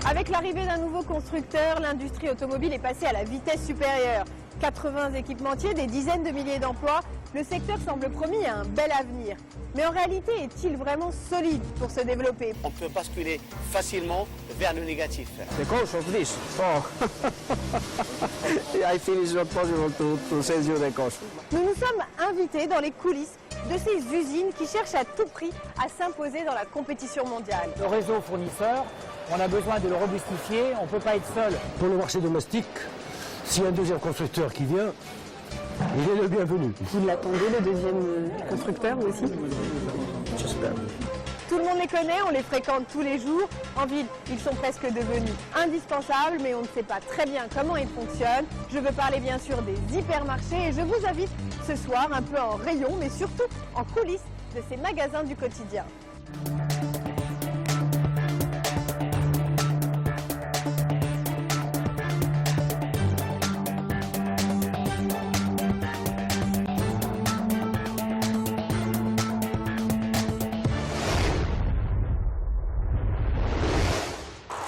Avec l'arrivée d'un nouveau constructeur, l'industrie automobile est passée à la vitesse supérieure. 80 équipementiers, des dizaines de milliers d'emplois, le secteur semble promis à un bel avenir. Mais en réalité, est-il vraiment solide pour se développer? On peut basculer facilement vers le négatif. The coach of this. Oh. I feel it's not possible to sell you the coach. Nous nous sommes invités dans les coulisses de ces usines qui cherchent à tout prix à s'imposer dans la compétition mondiale. Le réseau fournisseur, on a besoin de le robustifier, on ne peut pas être seul. Pour le marché domestique, s'il y a un deuxième constructeur qui vient, il est le bienvenu. Vous l'attendez, le deuxième constructeur aussi? J'espère. Tout le monde les connaît, on les fréquente tous les jours. En ville, ils sont presque devenus indispensables, mais on ne sait pas très bien comment ils fonctionnent. Je veux parler bien sûr des hypermarchés et je vous invite ce soir un peu en rayon, mais surtout en coulisses de ces magasins du quotidien.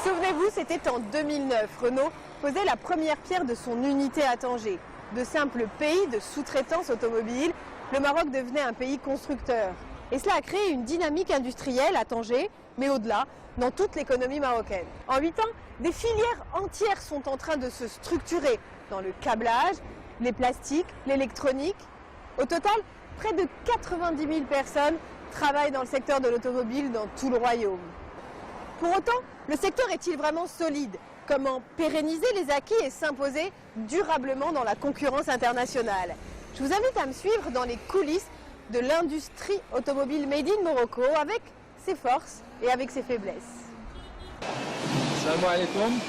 Souvenez-vous, c'était en 2009. Renault posait la première pierre de son unité à Tanger. De simple pays de sous-traitance automobile, le Maroc devenait un pays constructeur. Et cela a créé une dynamique industrielle à Tanger, mais au-delà, dans toute l'économie marocaine. En 8 ans, des filières entières sont en train de se structurer dans le câblage, les plastiques, l'électronique. Au total, près de 90 000 personnes travaillent dans le secteur de l'automobile dans tout le royaume. Pour autant, le secteur est-il vraiment solide? Comment pérenniser les acquis et s'imposer durablement dans la concurrence internationale? Je vous invite à me suivre dans les coulisses de l'industrie automobile made in Morocco avec ses forces et avec ses faiblesses. Salam alaikum.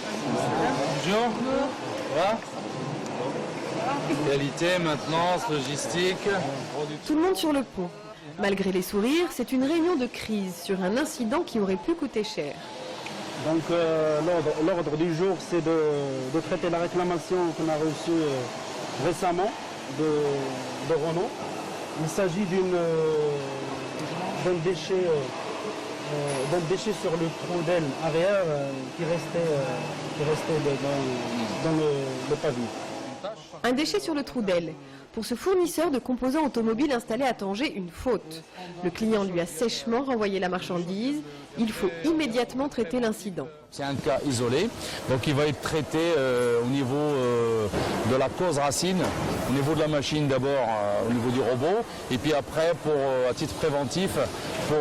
Bonjour. Ça va? Qualité, maintenance, logistique. Tout le monde sur le pont. Malgré les sourires, c'est une réunion de crise sur un incident qui aurait pu coûter cher. Donc l'ordre du jour, c'est de traiter la réclamation qu'on a reçue récemment de Renault. Il s'agit d'un déchet sur le trou d'aile arrière qui restait dans le pavillon. Un déchet sur le trou d'aile. Pour ce fournisseur de composants automobiles installé à Tanger, une faute. Le client lui a sèchement renvoyé la marchandise. Il faut immédiatement traiter l'incident. C'est un cas isolé, donc il va être traité au niveau de la cause racine, au niveau de la machine d'abord, au niveau du robot, et puis après, à titre préventif, pour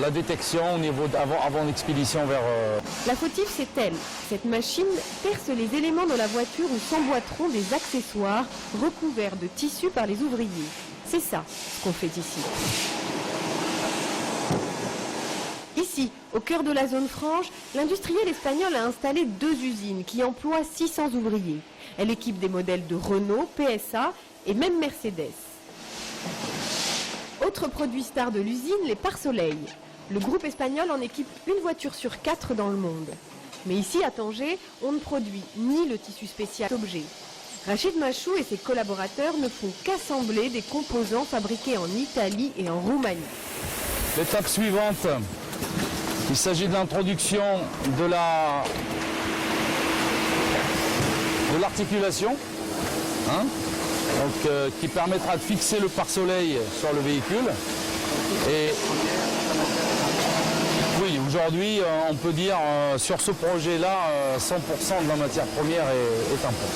la détection au niveau avant l'expédition vers... La fautive, c'est elle. Cette machine perce les éléments de la voiture où s'emboîteront des accessoires recouverts de tissu par les ouvriers. C'est ça ce qu'on fait ici. Ici, au cœur de la zone franche, l'industriel espagnol a installé 2 usines qui emploient 600 ouvriers. Elle équipe des modèles de Renault, PSA et même Mercedes. Autre produit star de l'usine, les pare-soleil. Le groupe espagnol en équipe une voiture sur 4 dans le monde. Mais ici, à Tanger, on ne produit ni le tissu spécial objet. Rachid Machou et ses collaborateurs ne font qu'assembler des composants fabriqués en Italie et en Roumanie. L'étape suivante, il s'agit de l'introduction de l'articulation, qui permettra de fixer le pare-soleil sur le véhicule. Et oui, aujourd'hui, on peut dire sur ce projet-là, 100% de la matière première est import.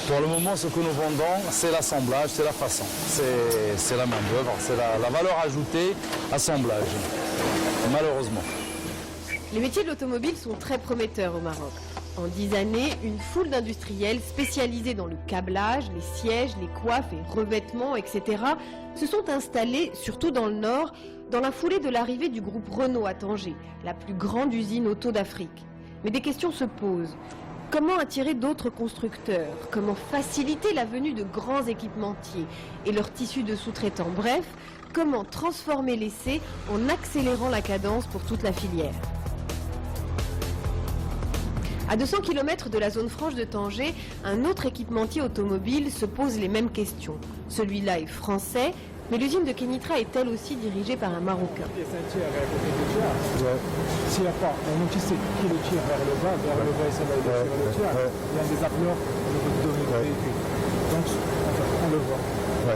Pour le moment, ce que nous vendons, c'est l'assemblage, c'est la façon, c'est la main-d'œuvre, c'est la valeur ajoutée, assemblage, malheureusement. Les métiers de l'automobile sont très prometteurs au Maroc. En 10 années, une foule d'industriels spécialisés dans le câblage, les sièges, les coiffes et revêtements, etc. se sont installés, surtout dans le nord, dans la foulée de l'arrivée du groupe Renault à Tanger, la plus grande usine auto d'Afrique. Mais des questions se posent. Comment attirer d'autres constructeurs? Comment faciliter la venue de grands équipementiers et leur tissu de sous-traitants? Bref, comment transformer l'essai en accélérant la cadence pour toute la filière? À 200 km de la zone franche de Tanger, un autre équipementier automobile se pose les mêmes questions. Celui-là est français, Mais l'usine de Kenitra est elle aussi dirigée par un Marocain. S'il n'y a pas un outil qui le tire vers le bas et ça va le tirer le tiers, il y a des appeleurs au niveau du domaine de véhicule. Donc, on le voit.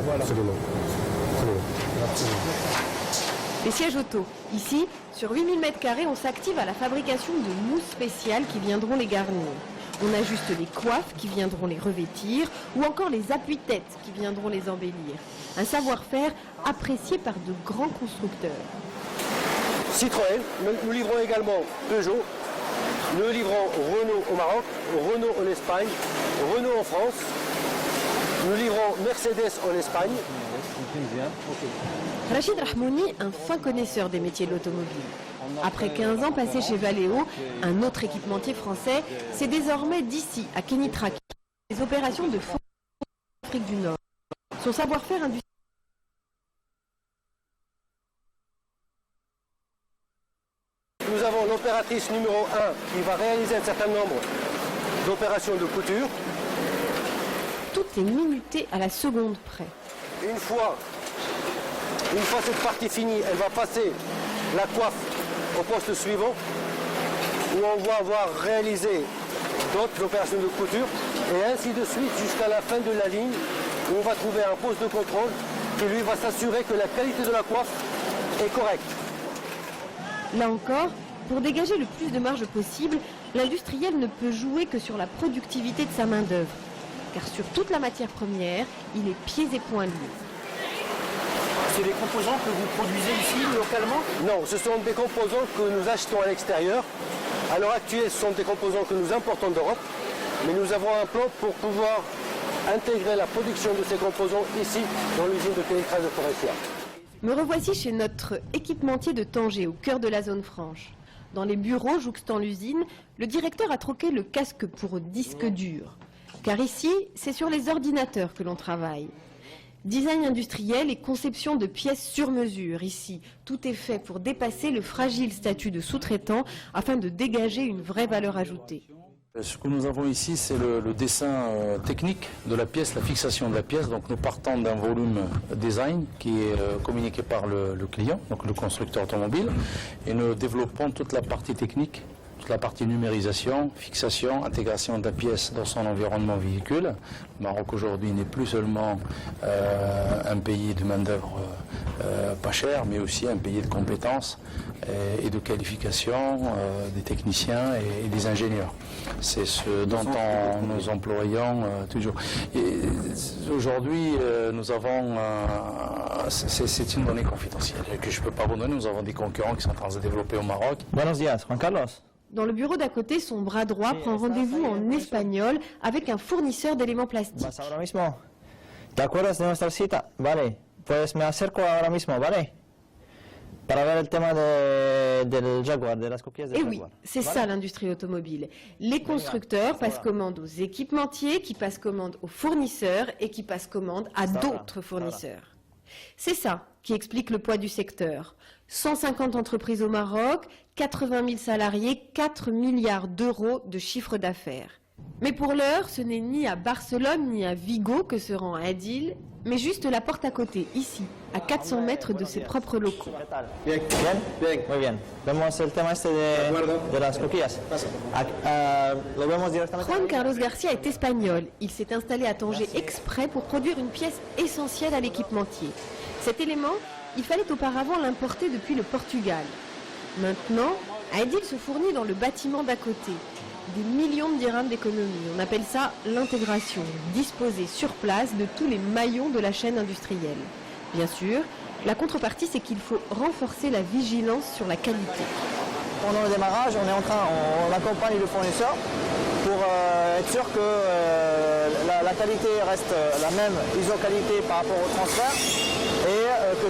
Voilà. Absolument. Les sièges auto. Ici, sur 8000 m², on s'active à la fabrication de mousses spéciales qui viendront les garnir. On ajuste les coiffes qui viendront les revêtir ou encore les appuis-têtes qui viendront les embellir. Un savoir-faire apprécié par de grands constructeurs. Citroën, nous livrons également Peugeot, nous livrons Renault au Maroc, Renault en Espagne, Renault en France, nous livrons Mercedes en Espagne. Rachid Rahmouni, un fin connaisseur des métiers de l'automobile. Après 15 ans passés chez Valeo, un autre équipementier français, c'est désormais d'ici, à Kenitra, les opérations de fond en Afrique du Nord. Son savoir-faire industriel. Nous avons l'opératrice numéro 1 qui va réaliser un certain nombre d'opérations de couture. Tout est minuté à la seconde près. Une fois cette partie finie, elle va passer la coiffe au poste suivant où on va avoir réalisé d'autres opérations de couture et ainsi de suite jusqu'à la fin de la ligne où on va trouver un poste de contrôle qui lui va s'assurer que la qualité de la coiffe est correcte. Là encore, pour dégager le plus de marge possible, l'industriel ne peut jouer que sur la productivité de sa main-d'œuvre. Car sur toute la matière première, il est pieds et poings liés. C'est des composants que vous produisez ici, localement? Non, ce sont des composants que nous achetons à l'extérieur. À l'heure actuelle, ce sont des composants que nous importons d'Europe. Mais nous avons un plan pour pouvoir intégrer la production de ces composants ici, dans l'usine de Kenitra de Forestière. Me revoici chez notre équipementier de Tanger, au cœur de la zone franche. Dans les bureaux jouxtant l'usine, le directeur a troqué le casque pour disque dur. Car ici, c'est sur les ordinateurs que l'on travaille. Design industriel et conception de pièces sur mesure. Ici, tout est fait pour dépasser le fragile statut de sous-traitant afin de dégager une vraie valeur ajoutée. Ce que nous avons ici, c'est le dessin technique de la pièce, la fixation de la pièce. Donc nous partons d'un volume design qui est communiqué par le client, donc le constructeur automobile, et nous développons toute la partie technique, toute la partie numérisation, fixation, intégration de la pièce dans son environnement véhicule. Le Maroc aujourd'hui n'est plus seulement un pays de main-d'œuvre pas cher, mais aussi un pays de compétences et de qualification des techniciens et des ingénieurs. C'est ce dont nous employons toujours. Aujourd'hui, nous avons, c'est une donnée confidentielle que je ne peux pas vous donner. Nous avons des concurrents qui sont en train de se développer au Maroc. Buenos días, Juan Carlos. Dans le bureau d'à côté, son bras droit prend rendez-vous en espagnol avec un fournisseur d'éléments plastiques. ¿Vas ahora mismo? ¿Te acuerdas de nuestra cita? Vale, pues me acerco ahora mismo, ¿vale? Para ver el tema del Jaguar, de las coquillas del Et Jaguar. oui, c'est ça l'industrie automobile. Les constructeurs passent commande aux équipementiers, qui passent commande aux fournisseurs et qui passent commande à d'autres fournisseurs. C'est ça qui explique le poids du secteur. 150 entreprises au Maroc, 80 000 salariés, 4 milliards d'euros de chiffre d'affaires. Mais pour l'heure, ce n'est ni à Barcelone ni à Vigo que se rend Adil, mais juste la porte à côté, ici, à 400 mètres de ses propres locaux. Bien, bien, muy bien. Vemos el tema este de las coquillas. Lo vemos directamente. Juan Carlos Garcia est espagnol. Il s'est installé à Tanger exprès pour produire une pièce essentielle à l'équipementier. Cet élément, il fallait auparavant l'importer depuis le Portugal. Maintenant, Adil se fournit dans le bâtiment d'à côté. Des millions de dirhams d'économie. On appelle ça l'intégration, disposer sur place de tous les maillons de la chaîne industrielle. Bien sûr, la contrepartie, c'est qu'il faut renforcer la vigilance sur la qualité. Pendant le démarrage, on accompagne le fournisseur pour être sûr que la qualité reste la même iso-qualité par rapport au transfert et que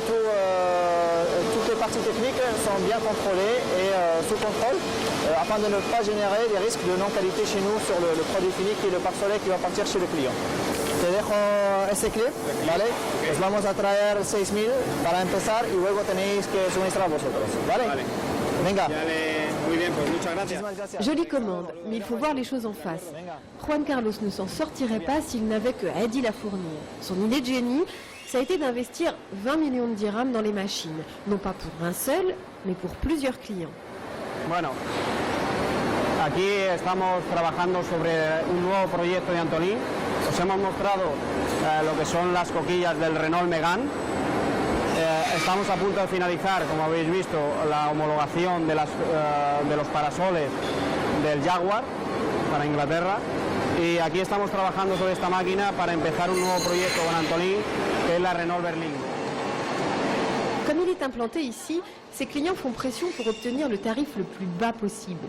toutes les parties techniques sont bien contrôlées et sous contrôle afin de ne pas générer des risques de non-qualité chez nous sur le produit fini qui est le pare-soleil qui va partir chez le client. Te dejo ese clip, ¿vale? Os vamos a traer 6.000 para empezar y luego tenéis que suministrar vosotros, ¿vale? Venga. Jolie commande, mais il faut voir les choses en face. Juan Carlos ne s'en sortirait pas s'il n'avait que Heidi la fournir. Son idée de génie, ça a été d'investir 20 millions de dirhams dans les machines. Non pas pour un seul, mais pour plusieurs clients. Bueno, aquí estamos trabajando sobre un nuevo proyecto de Antolín. Os hemos mostrado lo que son las coquillas del Renault Megane. Estamos a punto de finalizar, como habéis visto, la homologación de los parasoles del Jaguar para Inglaterra. Y aquí estamos trabajando sobre esta máquina para empezar un nuevo proyecto con Antolín, que es la Renault Berlin. Comme il est implanté ici, ses clients font pression pour obtenir le tarif le plus bas possible.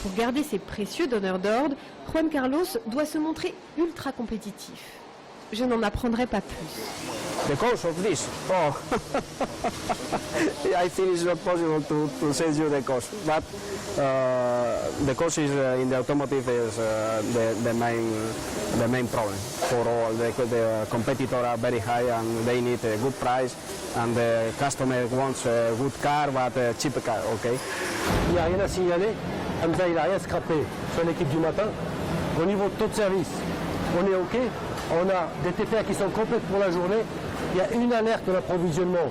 Pour garder ses précieux donneurs d'ordre, Juan Carlos doit se montrer ultra compétitif. Je n'en apprendrai pas plus. The cost of this? Oh, I think it's not possible to send you the cost, but the cost is in the automotive is the main problem for all. The competitors are very high and they need a good price, and the customer wants a good car but a cheap car. Okay. Il n'y a rien à signaler. Hamza, il n'a rien scrappé sur l'équipe du matin. Au niveau de taux de service, on est OK. On a des TPA qui sont complètes pour la journée. Il y a une alerte de l'approvisionnement.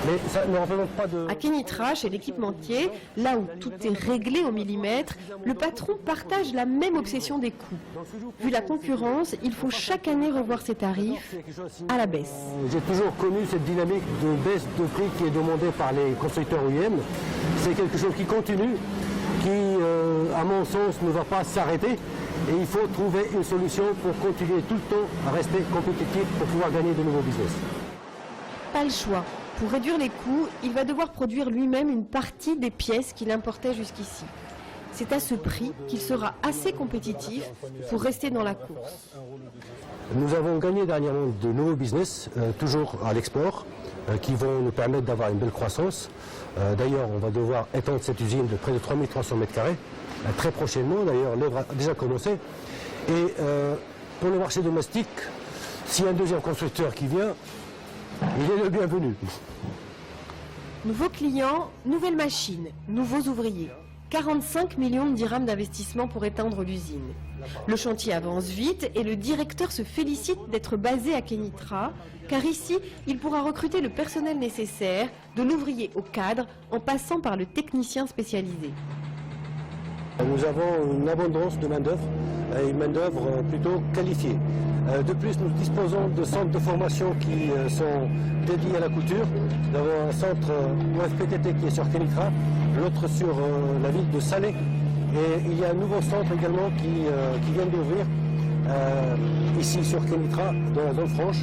Mais ça ne représente pas de... À Kenitra, chez l'équipementier, là où tout est réglé au millimètre, le patron partage la même obsession des coûts. Vu la concurrence, il faut chaque année revoir ses tarifs à la baisse. J'ai toujours connu cette dynamique de baisse de prix qui est demandée par les constructeurs OEM. C'est quelque chose qui continue, qui, à mon sens, ne va pas s'arrêter. Et il faut trouver une solution pour continuer tout le temps à rester compétitif pour pouvoir gagner de nouveaux business. Pas le choix. Pour réduire les coûts, il va devoir produire lui-même une partie des pièces qu'il importait jusqu'ici. C'est à ce prix qu'il sera assez compétitif pour rester dans la course. Nous avons gagné dernièrement de nouveaux business, toujours à l'export, qui vont nous permettre d'avoir une belle croissance. D'ailleurs, on va devoir étendre cette usine de près de 3300 m². Très prochainement, d'ailleurs, l'œuvre a déjà commencé. Et pour le marché domestique, s'il y a un deuxième constructeur qui vient, il est le bienvenu. Nouveaux clients, nouvelles machines, nouveaux ouvriers. 45 millions de dirhams d'investissement pour étendre l'usine. Le chantier avance vite et le directeur se félicite d'être basé à Kenitra, car ici, il pourra recruter le personnel nécessaire, de l'ouvrier au cadre, en passant par le technicien spécialisé. Nous avons une abondance de main-d'œuvre, et une main-d'œuvre plutôt qualifiée. De plus, nous disposons de centres de formation qui sont dédiés à la couture. Nous avons un centre OFPTT qui est sur Kenitra, l'autre sur la ville de Salé. Et il y a un nouveau centre également qui vient d'ouvrir ici sur Kenitra, dans la zone franche.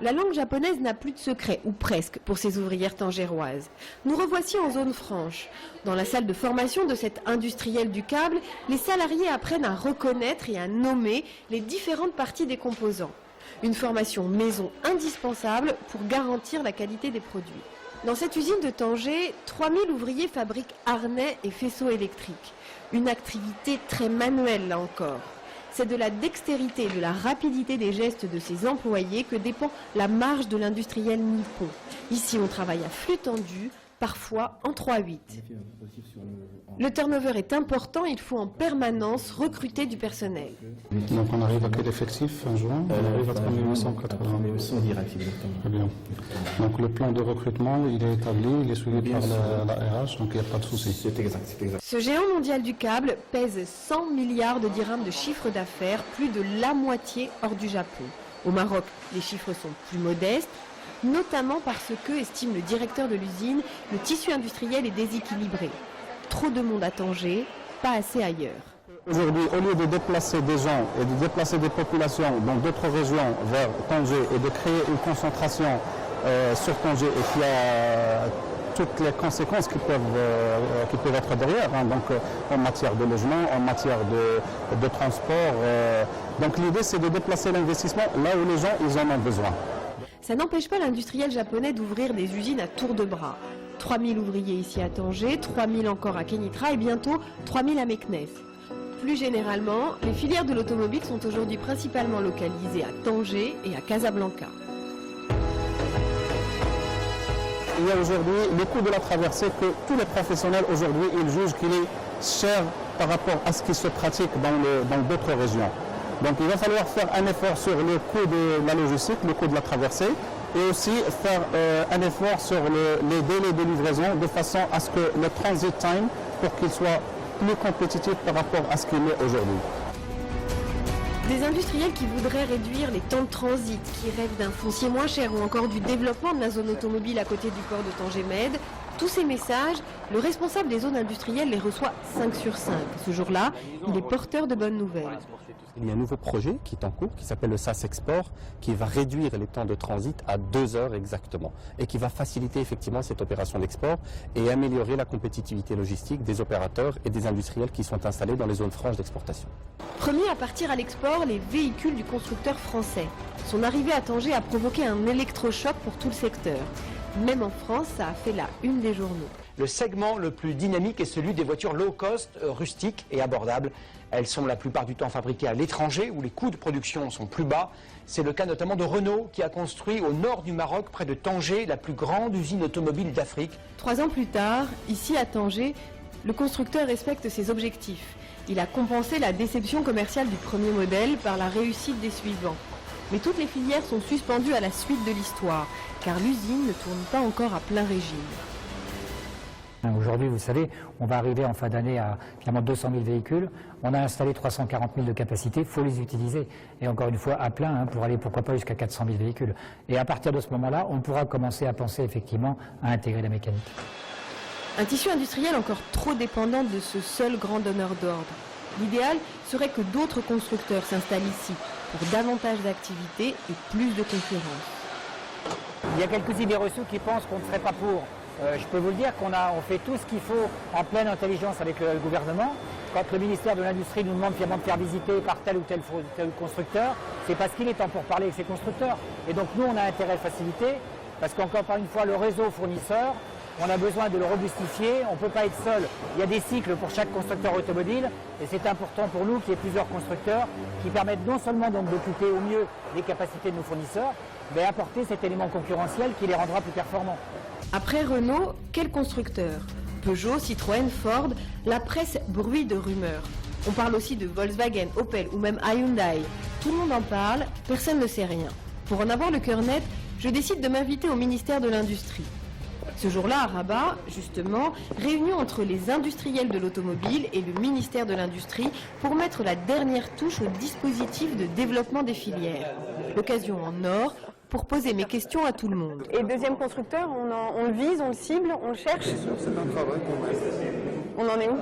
La langue japonaise n'a plus de secret, ou presque, pour ces ouvrières tangéroises. Nous revoici en zone franche. Dans la salle de formation de cette industrielle du câble, les salariés apprennent à reconnaître et à nommer les différentes parties des composants. Une formation maison indispensable pour garantir la qualité des produits. Dans cette usine de Tanger, 3000 ouvriers fabriquent harnais et faisceaux électriques. Une activité très manuelle là encore. C'est de la dextérité et de la rapidité des gestes de ses employés que dépend la marge de l'industriel nippon. Ici, on travaille à flux tendu, parfois en 3-8. Le turnover est important, il faut en permanence recruter du personnel. Donc on arrive à quel effectif en juin? On arrive à 3880. Très bien. Donc le plan de recrutement, il est établi, il est suivi par la RH, donc il n'y a pas de souci. C'est exact. Ce géant mondial du câble pèse 100 milliards de dirhams de chiffre d'affaires, plus de la moitié hors du Japon. Au Maroc, les chiffres sont plus modestes, notamment parce que, estime le directeur de l'usine, le tissu industriel est déséquilibré. Trop de monde à Tanger, pas assez ailleurs. Aujourd'hui, au lieu de déplacer des gens et de déplacer des populations dans d'autres régions vers Tanger et de créer une concentration sur Tanger et qui a toutes les conséquences qui peuvent être derrière, hein, donc en matière de logement, en matière de transport. Donc l'idée c'est de déplacer l'investissement là où les gens ils en ont besoin. Ça n'empêche pas l'industriel japonais d'ouvrir des usines à tour de bras. 3000 ouvriers ici à Tanger, 3000 encore à Kenitra et bientôt 3000 à Meknès. Plus généralement, les filières de l'automobile sont aujourd'hui principalement localisées à Tanger et à Casablanca. il y a aujourd'hui le coût de la traversée que tous les professionnels aujourd'hui ils jugent qu'il est cher par rapport à ce qui se pratique dans d'autres régions. Donc il va falloir faire un effort sur le coût de la logistique, le coût de la traversée, et aussi faire un effort sur les délais de livraison de façon à ce que le transit time, pour qu'il soit plus compétitif par rapport à ce qu'il est aujourd'hui. Des industriels qui voudraient réduire les temps de transit, qui rêvent d'un foncier moins cher ou encore du développement de la zone automobile à côté du port de Tanger-Med, tous ces messages, le responsable des zones industrielles les reçoit 5 sur 5. Ce jour-là, il est porteur de bonnes nouvelles. Il y a un nouveau projet qui est en cours, qui s'appelle le SAS Export, qui va réduire les temps de transit à 2 heures exactement, et qui va faciliter effectivement cette opération d'export et améliorer la compétitivité logistique des opérateurs et des industriels qui sont installés dans les zones franches d'exportation. Premier à partir à l'export, les véhicules du constructeur français. Son arrivée à Tanger a provoqué un électrochoc pour tout le secteur. Même en France, ça a fait la une des journaux. Le segment le plus dynamique est celui des voitures low cost, rustiques et abordables. Elles sont la plupart du temps fabriquées à l'étranger où les coûts de production sont plus bas. C'est le cas notamment de Renault qui a construit au nord du Maroc, près de Tanger, la plus grande usine automobile d'Afrique. 3 ans plus tard, ici à Tanger, le constructeur respecte ses objectifs. Il a compensé la déception commerciale du premier modèle par la réussite des suivants. Mais toutes les filières sont suspendues à la suite de l'histoire, car l'usine ne tourne pas encore à plein régime. Aujourd'hui, vous savez, on va arriver en fin d'année à finalement 200 000 véhicules. On a installé 340 000 de capacité, il faut les utiliser. Et encore une fois, à plein, pour aller pourquoi pas jusqu'à 400 000 véhicules. Et à partir de ce moment-là, on pourra commencer à penser effectivement à intégrer la mécanique. Un tissu industriel encore trop dépendant de ce seul grand donneur d'ordre. L'idéal serait que d'autres constructeurs s'installent ici pour davantage d'activités et plus de concurrence. Il y a quelques idées reçues qui pensent qu'on ne serait pas pour. Je peux vous le dire qu'on fait tout ce qu'il faut en pleine intelligence avec le gouvernement. Quand le ministère de l'Industrie nous demande finalement de faire visiter par tel ou tel constructeur, c'est parce qu'il est temps pour parler avec ces constructeurs. Et donc nous, on a intérêt à faciliter, parce qu'encore une fois, le réseau fournisseur, on a besoin de le robustifier, on ne peut pas être seul. Il y a des cycles pour chaque constructeur automobile, et c'est important pour nous qu'il y ait plusieurs constructeurs qui permettent non seulement donc d'occuper au mieux les capacités de nos fournisseurs, mais apporter cet élément concurrentiel qui les rendra plus performants. Après Renault, quel constructeur? Peugeot, Citroën, Ford, la presse bruit de rumeurs. On parle aussi de Volkswagen, Opel ou même Hyundai. Tout le monde en parle, personne ne sait rien. Pour en avoir le cœur net, je décide de m'inviter au ministère de l'Industrie. Ce jour-là, à Rabat, justement, réunion entre les industriels de l'automobile et le ministère de l'Industrie pour mettre la dernière touche au dispositif de développement des filières. L'occasion en or pour poser mes questions à tout le monde. Et deuxième constructeur, on le vise, on le cible, on le cherche? C'est un travail qu'on mène. On en est où?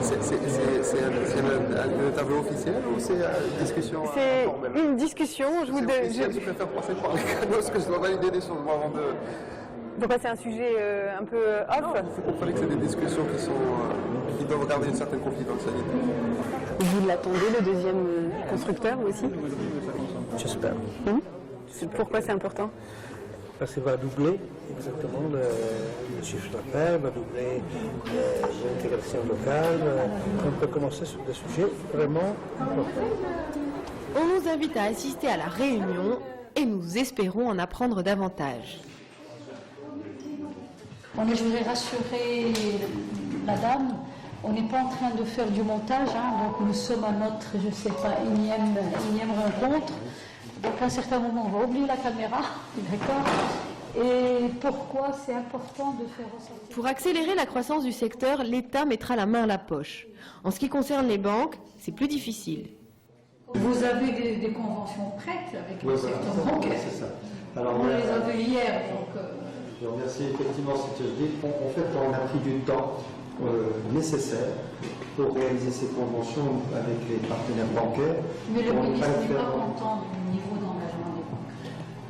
C'est un tableau officiel ou c'est une discussion? C'est une discussion. Je préfère passer par les canaux parce que je dois valider des choses avant de... Pourquoi c'est un sujet un peu off? Non, vous comprenez que c'est des discussions qui doivent garder une certaine confidentialité. Vous l'attendez, le deuxième constructeur aussi? J'espère. Pourquoi c'est important? Parce qu'il va doubler exactement le chiffre d'affaires, va doubler l'intégration locale. On peut commencer sur des sujets vraiment importants. On nous invite à assister à la réunion et nous espérons en apprendre davantage. Je voudrais rassurer la dame, on n'est pas en train de faire du montage, donc nous sommes à notre, je ne sais pas, énième rencontre. Donc à un certain moment, on va oublier la caméra, d'accord? Et pourquoi c'est important de faire ressortir... Pour accélérer la croissance du secteur, l'État mettra la main à la poche. En ce qui concerne les banques, c'est plus difficile. Vous avez des conventions prêtes avec le secteur bancaire. C'est ça. Alors, on les a vues hier, donc... Je remercie effectivement ce que je dis. En fait, on a pris du temps nécessaire pour réaliser ces conventions avec les partenaires bancaires. Mais le ministre n'est pas content du niveau d'engagement des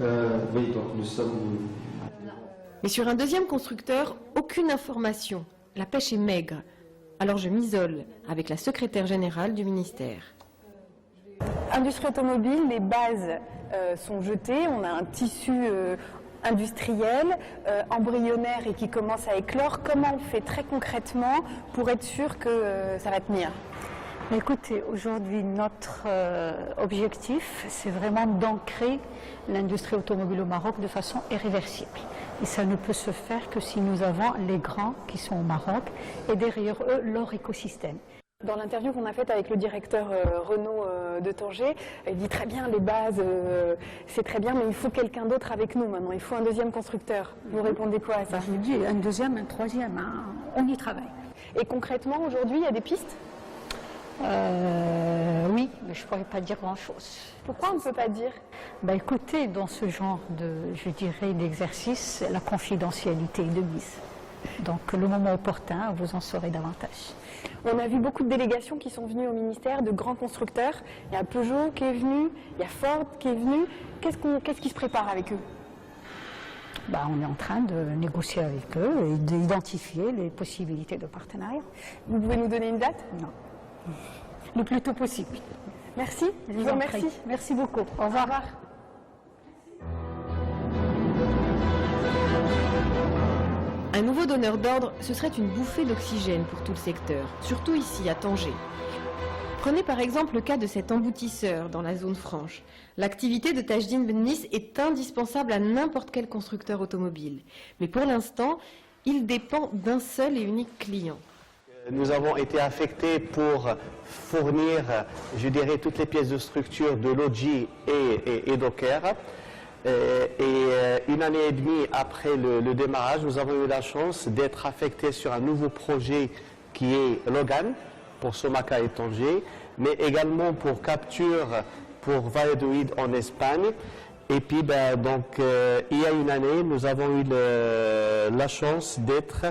banques. Oui, donc nous sommes... Mais sur un deuxième constructeur, aucune information. La pêche est maigre. Alors je m'isole avec la secrétaire générale du ministère. Industrie automobile, les bases sont jetées. On a un tissu industriel, embryonnaire et qui commence à éclore. Comment on fait très concrètement pour être sûr que ça va tenir? Écoutez, aujourd'hui, notre objectif, c'est vraiment d'ancrer l'industrie automobile au Maroc de façon irréversible. Et ça ne peut se faire que si nous avons les grands qui sont au Maroc et derrière eux, leur écosystème. Dans l'interview qu'on a faite avec le directeur Renault de Tanger, il dit très bien les bases, c'est très bien, mais il faut quelqu'un d'autre avec nous maintenant, il faut un deuxième constructeur. Vous répondez quoi à ça? Je vous dis un deuxième, un troisième, hein, on y travaille. Et concrètement, aujourd'hui, il y a des pistes? Oui, mais je ne pourrais pas dire grand-chose. Pourquoi on ne peut pas dire? Écoutez, dans ce genre de, je dirais, d'exercice, la confidentialité est de mise. Donc le moment opportun, vous en saurez davantage. On a vu beaucoup de délégations qui sont venues au ministère, de grands constructeurs. Il y a Peugeot qui est venu, il y a Ford qui est venu. Qu'est-ce qui se prépare avec eux? On est en train de négocier avec eux et d'identifier les possibilités de partenariat. Vous pouvez nous donner une date? Non. Le plus tôt possible. Merci, je vous remercie. Merci beaucoup. Au revoir. Au revoir. Un nouveau donneur d'ordre, ce serait une bouffée d'oxygène pour tout le secteur, surtout ici à Tanger. Prenez par exemple le cas de cet emboutisseur dans la zone franche. L'activité de Tajdine Bennis est indispensable à n'importe quel constructeur automobile. Mais pour l'instant, il dépend d'un seul et unique client. Nous avons été affectés pour fournir, je dirais, toutes les pièces de structure de Lodji et Docker. Et une année et demie après le démarrage, nous avons eu la chance d'être affectés sur un nouveau projet qui est Logan, pour Somaca et Tanger, mais également pour Capture, pour Valladolid en Espagne. Et puis, il y a une année, nous avons eu la chance d'être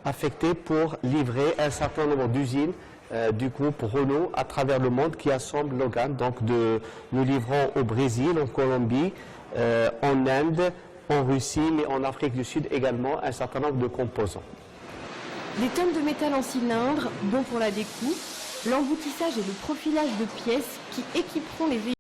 affectés pour livrer un certain nombre d'usines du groupe Renault à travers le monde qui assemblent Logan. Donc, nous livrons au Brésil, en Colombie, en Inde, en Russie, mais en Afrique du Sud également, un certain nombre de composants. Des tonnes de métal en cylindre, bon pour la découpe, l'emboutissage et le profilage de pièces qui équiperont les véhicules.